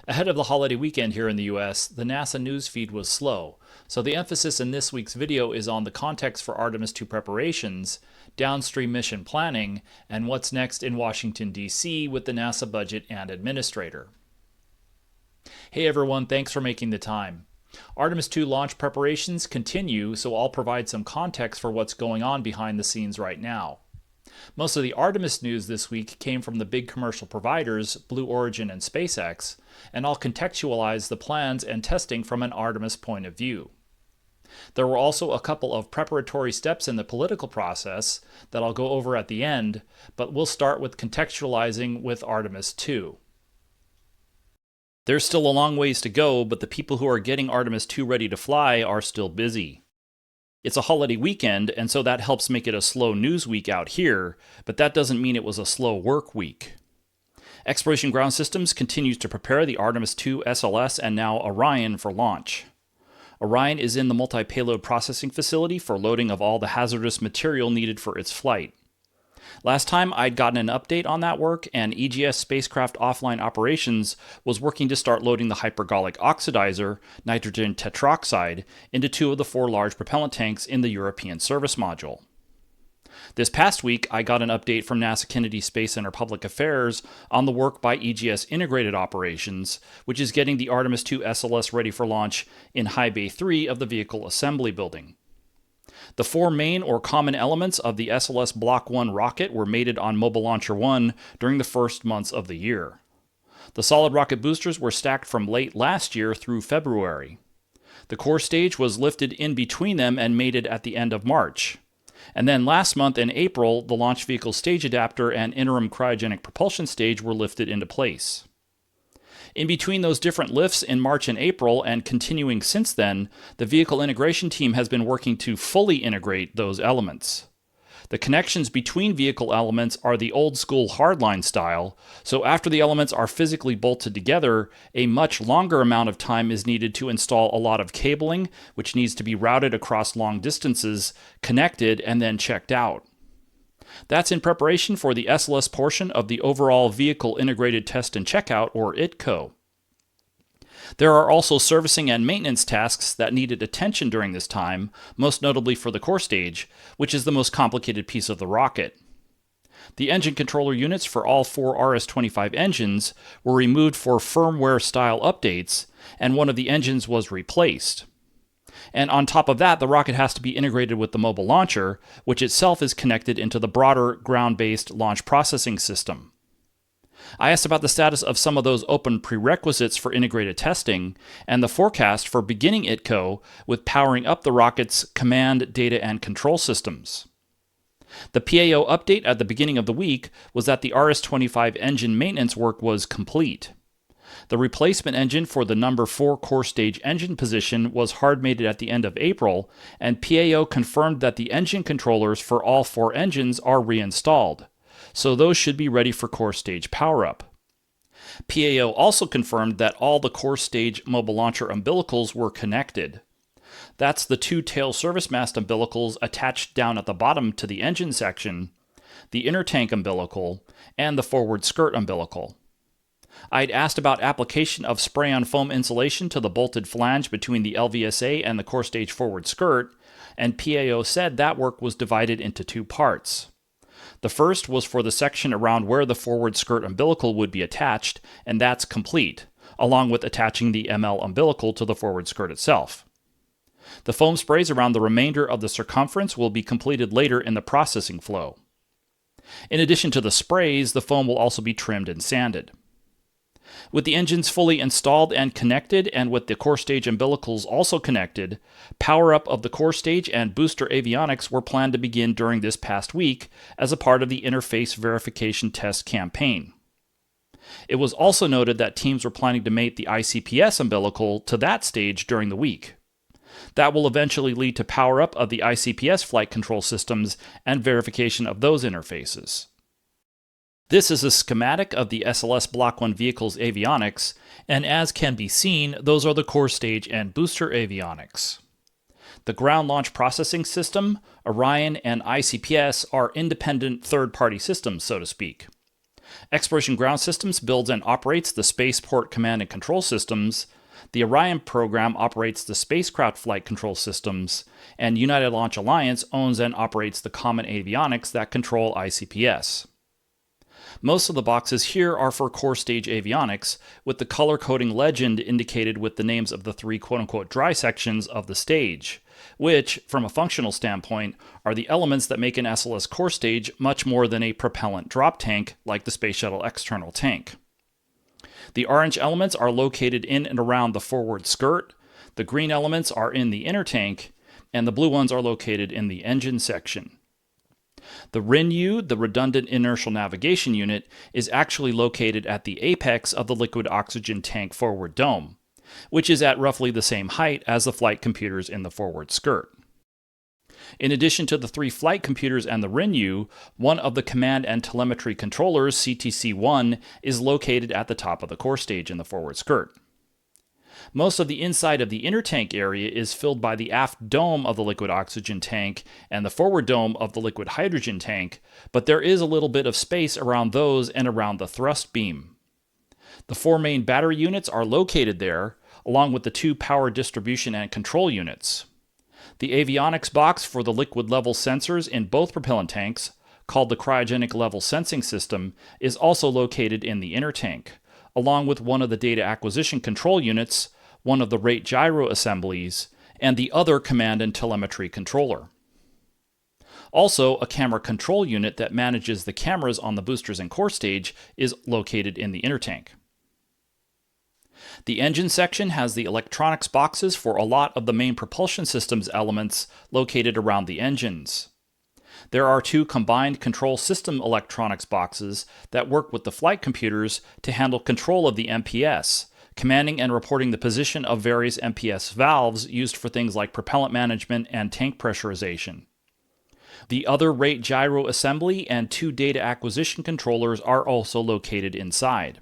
Ahead of the holiday weekend here in the US, the NASA news feed was slow, so the emphasis in this week's video is on the context for Artemis II preparations, downstream mission planning, and what's next in Washington, D.C. with the NASA budget and administrator. Hey everyone, thanks for making the time. Artemis II launch preparations continue, so I'll provide some context for what's going on behind the scenes right now. Most of the Artemis news this week came from the big commercial providers, Blue Origin and SpaceX, and I'll contextualize the plans and testing from an Artemis point of view. There were also a couple of preparatory steps in the political process that I'll go over at the end, but we'll start with contextualizing with Artemis II. There's still a long ways to go, but the people who are getting Artemis II ready to fly are still busy. It's a holiday weekend, and so that helps make it a slow news week out here, but that doesn't mean it was a slow work week. Exploration Ground Systems continues to prepare the Artemis II SLS and now Orion for launch. Orion is in the multi-payload processing facility for loading of all the hazardous material needed for its flight. Last time I'd gotten an update on that work, and EGS Spacecraft Offline Operations was working to start loading the hypergolic oxidizer, nitrogen tetroxide, into 2 of the 4 large propellant tanks in the European service module. This past week, I got an update from NASA Kennedy Space Center Public Affairs on the work by EGS Integrated Operations, which is getting the Artemis II SLS ready for launch in High Bay 3 of the Vehicle Assembly Building. The 4 main or common elements of the SLS Block 1 rocket were mated on Mobile Launcher 1 during the first months of the year. The solid rocket boosters were stacked from late last year through February. The core stage was lifted in between them and mated at the end of March. And then last month in April, the launch vehicle stage adapter and interim cryogenic propulsion stage were lifted into place. In between those different lifts in March and April, and continuing since then, the vehicle integration team has been working to fully integrate those elements. The connections between vehicle elements are the old school hardline style, so after the elements are physically bolted together, a much longer amount of time is needed to install a lot of cabling, which needs to be routed across long distances, connected, and then checked out. That's in preparation for the SLS portion of the overall Vehicle Integrated Test and Checkout, or ITCO. There are also servicing and maintenance tasks that needed attention during this time, most notably for the core stage, which is the most complicated piece of the rocket. The engine controller units for all 4 RS-25 engines were removed for firmware-style updates, and one of the engines was replaced. And on top of that, the rocket has to be integrated with the mobile launcher, which itself is connected into the broader ground-based launch processing system. I asked about the status of some of those open prerequisites for integrated testing, and the forecast for beginning ITCO with powering up the rocket's command, data, and control systems. The PAO update at the beginning of the week was that the RS-25 engine maintenance work was complete. The replacement engine for the number 4 core stage engine position was hard mated at the end of April, and PAO confirmed that the engine controllers for all 4 engines are reinstalled, so those should be ready for core stage power-up. PAO also confirmed that all the core stage mobile launcher umbilicals were connected. That's the 2 tail service mast umbilicals attached down at the bottom to the engine section, the inner tank umbilical, and the forward skirt umbilical. I'd asked about application of spray-on foam insulation to the bolted flange between the LVSA and the core stage forward skirt, and PAO said that work was divided into 2 parts. The first was for the section around where the forward skirt umbilical would be attached, and that's complete, along with attaching the ML umbilical to the forward skirt itself. The foam sprays around the remainder of the circumference will be completed later in the processing flow. In addition to the sprays, the foam will also be trimmed and sanded. With the engines fully installed and connected, and with the core stage umbilicals also connected, power-up of the core stage and booster avionics were planned to begin during this past week as a part of the interface verification test campaign. It was also noted that teams were planning to mate the ICPS umbilical to that stage during the week. That will eventually lead to power-up of the ICPS flight control systems and verification of those interfaces. This is a schematic of the SLS Block 1 vehicle's avionics, and as can be seen, those are the core stage and booster avionics. The Ground Launch Processing System, Orion, and ICPS are independent third-party systems, so to speak. Exploration Ground Systems builds and operates the Spaceport Command and Control Systems. The Orion program operates the spacecraft flight control systems, and United Launch Alliance owns and operates the common avionics that control ICPS. Most of the boxes here are for core stage avionics, with the color coding legend indicated with the names of the three quote-unquote dry sections of the stage, which, from a functional standpoint, are the elements that make an SLS core stage much more than a propellant drop tank like the Space Shuttle external tank. The orange elements are located in and around the forward skirt, the green elements are in the inner tank, and the blue ones are located in the engine section. The RINU, the Redundant Inertial Navigation Unit, is actually located at the apex of the liquid oxygen tank forward dome, which is at roughly the same height as the flight computers in the forward skirt. In addition to the three flight computers and the RINU, one of the command and telemetry controllers, CTC-1, is located at the top of the core stage in the forward skirt. Most of the inside of the inner tank area is filled by the aft dome of the liquid oxygen tank and the forward dome of the liquid hydrogen tank, but there is a little bit of space around those and around the thrust beam. The four main battery units are located there, along with the two power distribution and control units. The avionics box for the liquid level sensors in both propellant tanks, called the Cryogenic Level Sensing System, is also located in the inner tank, along with one of the data acquisition control units, one of the rate gyro assemblies, and the other command and telemetry controller. Also, a camera control unit that manages the cameras on the boosters and core stage is located in the inner tank. The engine section has the electronics boxes for a lot of the main propulsion systems elements located around the engines. There are two combined control system electronics boxes that work with the flight computers to handle control of the MPS, commanding and reporting the position of various MPS valves used for things like propellant management and tank pressurization. The other rate gyro assembly and two data acquisition controllers are also located inside.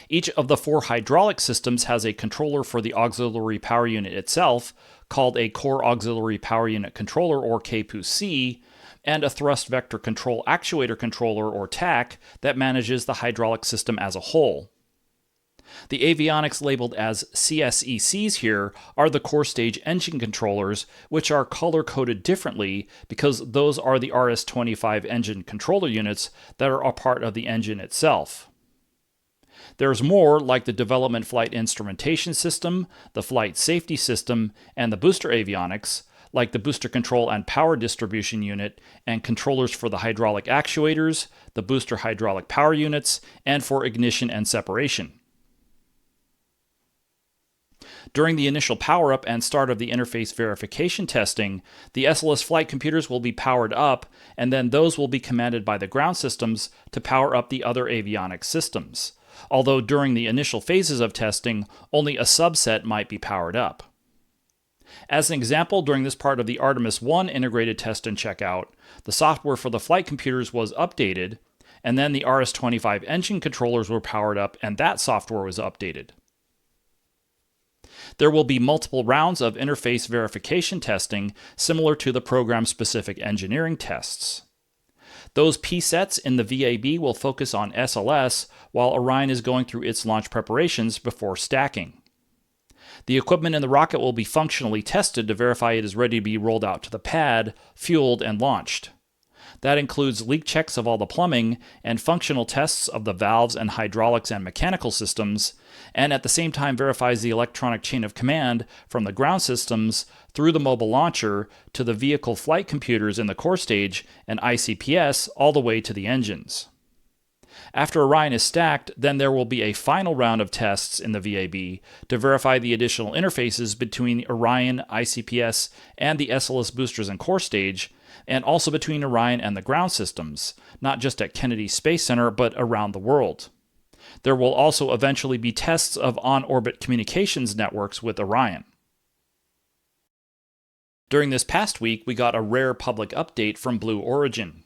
Each of the four hydraulic systems has a controller for the auxiliary power unit itself, called a Core Auxiliary Power Unit Controller, or KPUC, and a Thrust Vector Control Actuator Controller, or TAC, that manages the hydraulic system as a whole. The avionics labeled as CSECs here are the core stage engine controllers, which are color-coded differently because those are the RS-25 engine controller units that are a part of the engine itself. There's more, like the Development Flight Instrumentation System, the Flight Safety System, and the booster avionics, like the Booster Control and Power Distribution Unit, and controllers for the hydraulic actuators, the booster hydraulic power units, and for ignition and separation. During the initial power-up and start of the interface verification testing, the SLS flight computers will be powered up, and then those will be commanded by the ground systems to power up the other avionics systems, although during the initial phases of testing, only a subset might be powered up. As an example, during this part of the Artemis I integrated test and checkout, the software for the flight computers was updated, and then the RS-25 engine controllers were powered up and that software was updated. There will be multiple rounds of interface verification testing similar to the program-specific engineering tests. Those P-sets in the VAB will focus on SLS, while Orion is going through its launch preparations before stacking. The equipment in the rocket will be functionally tested to verify it is ready to be rolled out to the pad, fueled, and launched. That includes leak checks of all the plumbing and functional tests of the valves and hydraulics and mechanical systems, and at the same time verifies the electronic chain of command from the ground systems through the mobile launcher to the vehicle flight computers in the core stage and ICPS all the way to the engines. After Orion is stacked, then there will be a final round of tests in the VAB to verify the additional interfaces between Orion, ICPS, and the SLS boosters and core stage, and also between Orion and the ground systems, not just at Kennedy Space Center, but around the world. There will also eventually be tests of on-orbit communications networks with Orion. During this past week, we got a rare public update from Blue Origin.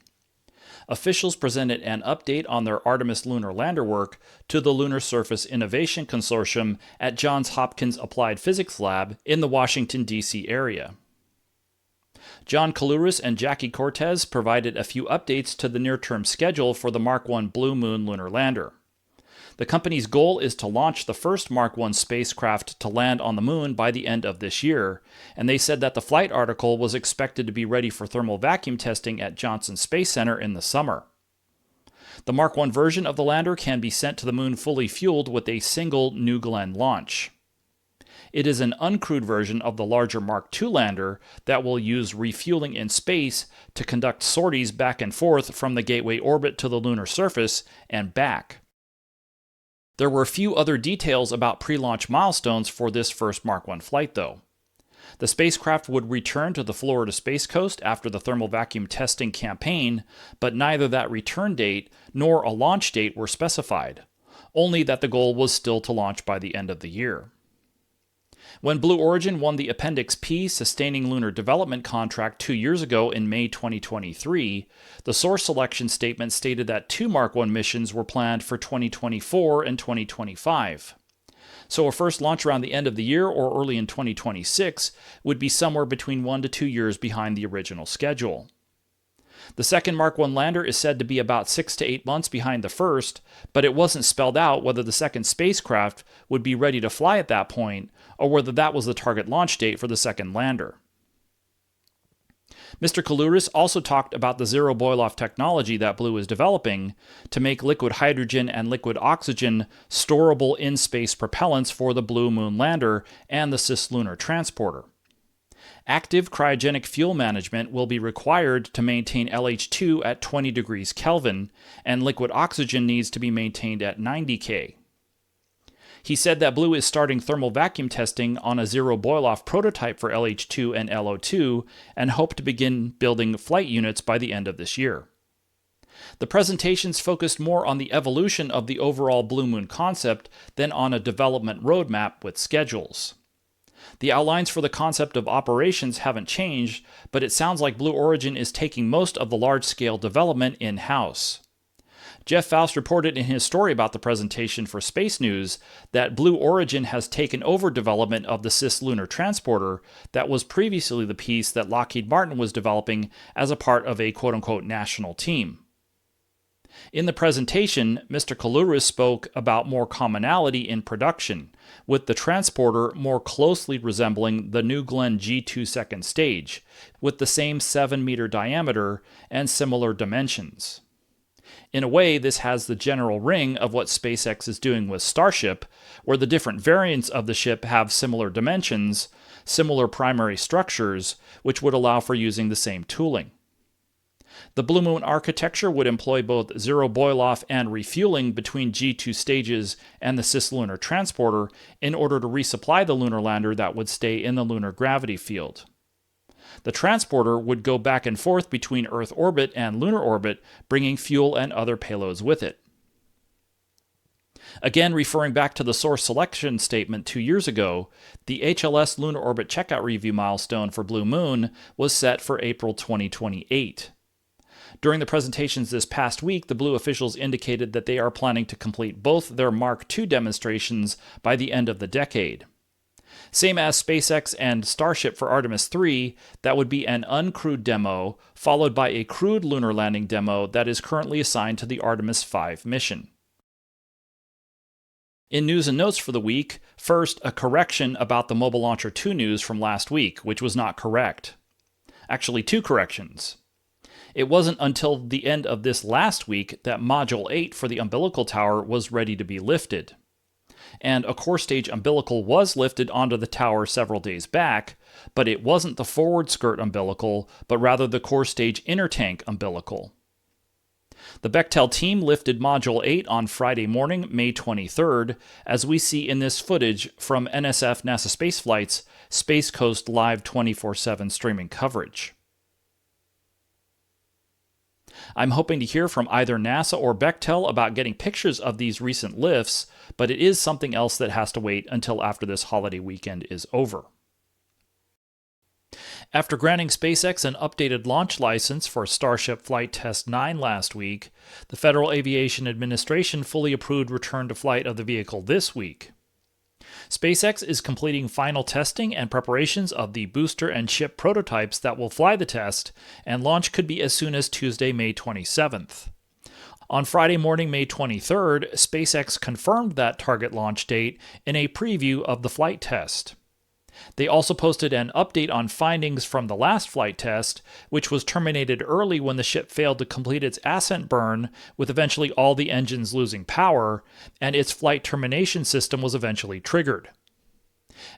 Officials presented an update on their Artemis lunar lander work to the Lunar Surface Innovation Consortium at Johns Hopkins Applied Physics Lab in the Washington, D.C. area. John Kalouris and Jackie Cortez provided a few updates to the near-term schedule for the Mark 1 Blue Moon lunar lander. The company's goal is to launch the first Mark 1 spacecraft to land on the moon by the end of this year, and they said that the flight article was expected to be ready for thermal vacuum testing at Johnson Space Center in the summer. The Mark 1 version of the lander can be sent to the moon fully fueled with a single New Glenn launch. It is an uncrewed version of the larger Mark II lander that will use refueling in space to conduct sorties back and forth from the gateway orbit to the lunar surface and back. There were a few other details about pre-launch milestones for this first Mark I flight, though. The spacecraft would return to the Florida Space Coast after the thermal vacuum testing campaign, but neither that return date nor a launch date were specified, only that the goal was still to launch by the end of the year. When Blue Origin won the Appendix P Sustaining Lunar Development contract 2 years ago in May 2023, the source selection statement stated that 2 Mark I missions were planned for 2024 and 2025. So a first launch around the end of the year or early in 2026 would be somewhere between 1 to 2 years behind the original schedule. The second Mark I lander is said to be about 6 to 8 months behind the first, but it wasn't spelled out whether the second spacecraft would be ready to fly at that point, or whether that was the target launch date for the second lander. Mr. Kalouris also talked about the zero-boiloff technology that Blue is developing to make liquid hydrogen and liquid oxygen storable in-space propellants for the Blue Moon lander and the cislunar transporter. Active cryogenic fuel management will be required to maintain LH2 at 20 degrees Kelvin, and liquid oxygen needs to be maintained at 90 K. He said that Blue is starting thermal vacuum testing on a zero-boiloff prototype for LH2 and LO2 and hope to begin building flight units by the end of this year. The presentations focused more on the evolution of the overall Blue Moon concept than on a development roadmap with schedules. The outlines for the concept of operations haven't changed, but it sounds like Blue Origin is taking most of the large-scale development in-house. Jeff Faust reported in his story about the presentation for Space News that Blue Origin has taken over development of the cislunar transporter that was previously the piece that Lockheed Martin was developing as a part of a quote-unquote national team. In the presentation, Mr. Kalouris spoke about more commonality in production, with the transporter more closely resembling the New Glenn G2 second stage, with the same 7-meter diameter and similar dimensions. In a way, this has the general ring of what SpaceX is doing with Starship, where the different variants of the ship have similar dimensions, similar primary structures, which would allow for using the same tooling. The Blue Moon architecture would employ both zero-boiloff and refueling between G2 stages and the cislunar transporter in order to resupply the lunar lander that would stay in the lunar gravity field. The transporter would go back and forth between Earth orbit and lunar orbit, bringing fuel and other payloads with it. Again, referring back to the source selection statement 2 years ago, the HLS Lunar Orbit Checkout Review milestone for Blue Moon was set for April 2028. During the presentations this past week, the Blue officials indicated that they are planning to complete both their Mark II demonstrations by the end of the decade. Same as SpaceX and Starship for Artemis III, that would be an uncrewed demo, followed by a crewed lunar landing demo that is currently assigned to the Artemis V mission. In news and notes for the week, first, a correction about the Mobile Launcher 2 news from last week, which was not correct. Actually, 2 corrections. It wasn't until the end of this last week that Module 8 for the umbilical tower was ready to be lifted. And a core stage umbilical was lifted onto the tower several days back, but it wasn't the forward skirt umbilical, but rather the core stage inner tank umbilical. The Bechtel team lifted Module 8 on Friday morning, May 23rd, as we see in this footage from NSF NASA Spaceflight's Space Coast Live 24/7 streaming coverage. I'm hoping to hear from either NASA or Bechtel about getting pictures of these recent lifts, but it is something else that has to wait until after this holiday weekend is over. After granting SpaceX an updated launch license for Starship Flight Test 9 last week, the Federal Aviation Administration fully approved return to flight of the vehicle this week. SpaceX is completing final testing and preparations of the booster and ship prototypes that will fly the test, and launch could be as soon as Tuesday, May 27th. On Friday morning, May 23rd, SpaceX confirmed that target launch date in a preview of the flight test. They also posted an update on findings from the last flight test, which was terminated early when the ship failed to complete its ascent burn, with eventually all the engines losing power, and its flight termination system was eventually triggered.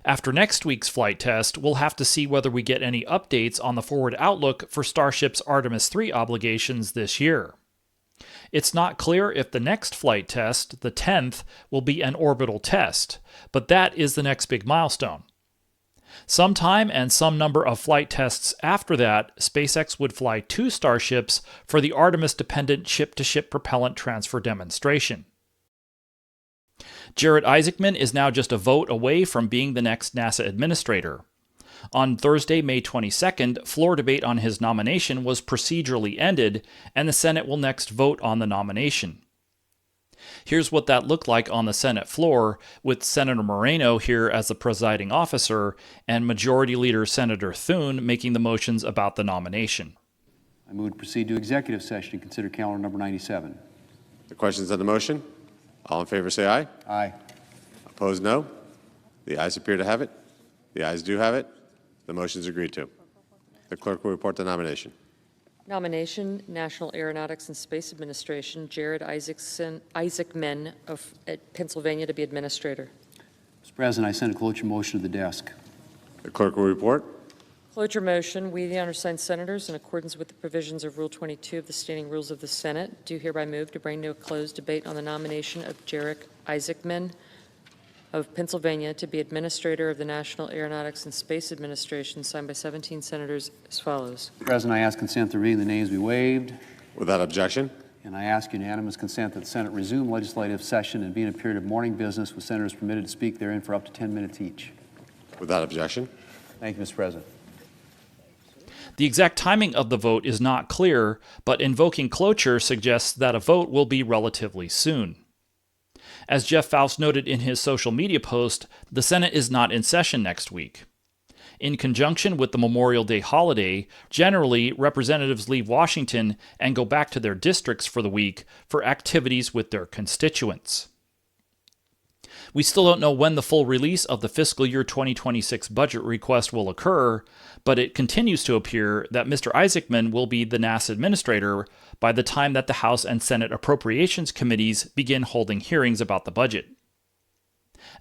After next week's flight test, we'll have to see whether we get any updates on the forward outlook for Starship's Artemis III obligations this year. It's not clear if the next flight test, the 10th, will be an orbital test, but that is the next big milestone. Sometime and some number of flight tests after that, SpaceX would fly 2 Starships for the Artemis-dependent ship-to-ship propellant transfer demonstration. Jared Isaacman is now just a vote away from being the next NASA administrator. On Thursday, May 22nd, floor debate on his nomination was procedurally ended, and the Senate will next vote on the nomination. Here's what that looked like on the Senate floor, with Senator Moreno here as the presiding officer, and Majority Leader Senator Thune making the motions about the nomination. I move to proceed to executive session and consider calendar number 97. The questions on the motion? All in favor say aye. Aye. Opposed, no. The ayes appear to have it. The ayes do have it. The motion is agreed to. The clerk will report the nomination. Nomination, National Aeronautics and Space Administration, Jared Isaacman of Pennsylvania to be administrator. Mr. President, I send a cloture motion to the desk. The clerk will report. Cloture motion, we, the undersigned senators, in accordance with the provisions of Rule 22 of the Standing Rules of the Senate, do hereby move to bring to a close debate on the nomination of Jared Isaacman of Pennsylvania to be administrator of the National Aeronautics and Space Administration, signed by 17 senators as follows. Mr. President, I ask consent that reading the names be waived. Without objection. And I ask unanimous consent that the Senate resume legislative session and be in a period of morning business with senators permitted to speak therein for up to 10 minutes each. Without objection. Thank you, Mr. President. The exact timing of the vote is not clear, but invoking cloture suggests that a vote will be relatively soon. As Jeff Faust noted in his social media post, the Senate is not in session next week. In conjunction with the Memorial Day holiday, generally, representatives leave Washington and go back to their districts for the week for activities with their constituents. We still don't know when the full release of the fiscal year 2026 budget request will occur, but it continues to appear that Mr. Isaacman will be the NASA administrator by the time that the House and Senate Appropriations Committees begin holding hearings about the budget.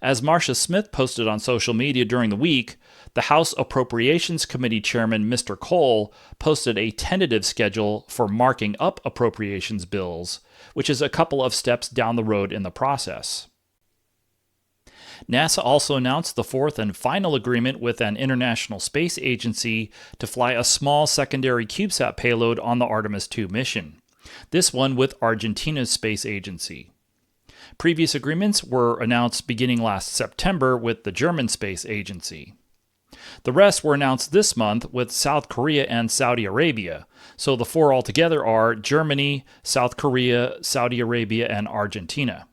As Marcia Smith posted on social media during the week, the House Appropriations Committee Chairman Mr. Cole posted a tentative schedule for marking up appropriations bills, which is a couple of steps down the road in the process. NASA also announced the 4th and final agreement with an international space agency to fly a small secondary CubeSat payload on the Artemis II mission, this one with Argentina's space agency. Previous agreements were announced beginning last September with the German space agency. The rest were announced this month with South Korea and Saudi Arabia, so the 4 altogether are Germany, South Korea, Saudi Arabia, and Argentina.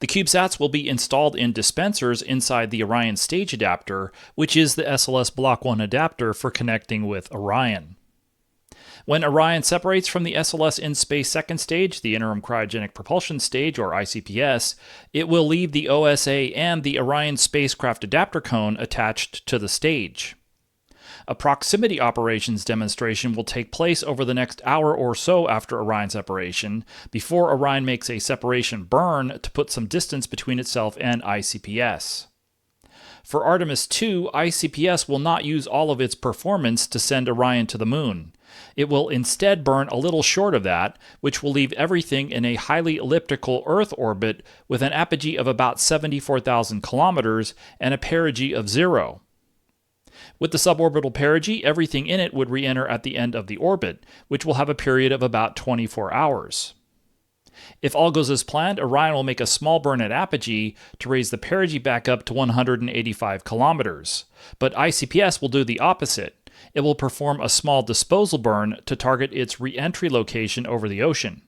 The CubeSats will be installed in dispensers inside the Orion stage adapter, which is the SLS Block 1 adapter for connecting with Orion. When Orion separates from the SLS in space second stage, the interim cryogenic propulsion stage, or ICPS, it will leave the OSA and the Orion spacecraft adapter cone attached to the stage. A proximity operations demonstration will take place over the next hour or so after Orion separation, before Orion makes a separation burn to put some distance between itself and ICPS. For Artemis II, ICPS will not use all of its performance to send Orion to the moon. It will instead burn a little short of that, which will leave everything in a highly elliptical Earth orbit with an apogee of about 74,000 kilometers and a perigee of 0. With the suborbital perigee, everything in it would re-enter at the end of the orbit, which will have a period of about 24 hours. If all goes as planned, Orion will make a small burn at apogee to raise the perigee back up to 185 kilometers. But ICPS will do the opposite. It will perform a small disposal burn to target its re-entry location over the ocean.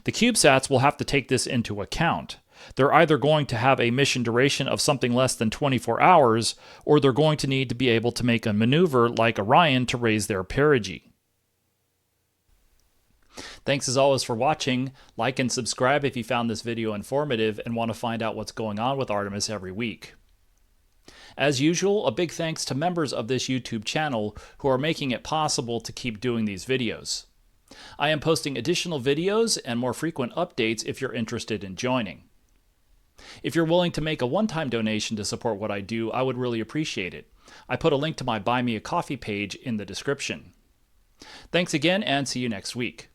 The CubeSats will have to take this into account. They're either going to have a mission duration of something less than 24 hours, or they're going to need to be able to make a maneuver like Orion to raise their perigee. Thanks as always for watching. Like and subscribe if you found this video informative and want to find out what's going on with Artemis every week. As usual, a big thanks to members of this YouTube channel who are making it possible to keep doing these videos. I am posting additional videos and more frequent updates if you're interested in joining. If you're willing to make a one-time donation to support what I do, I would really appreciate it. I put a link to my Buy Me a Coffee page in the description. Thanks again, and see you next week.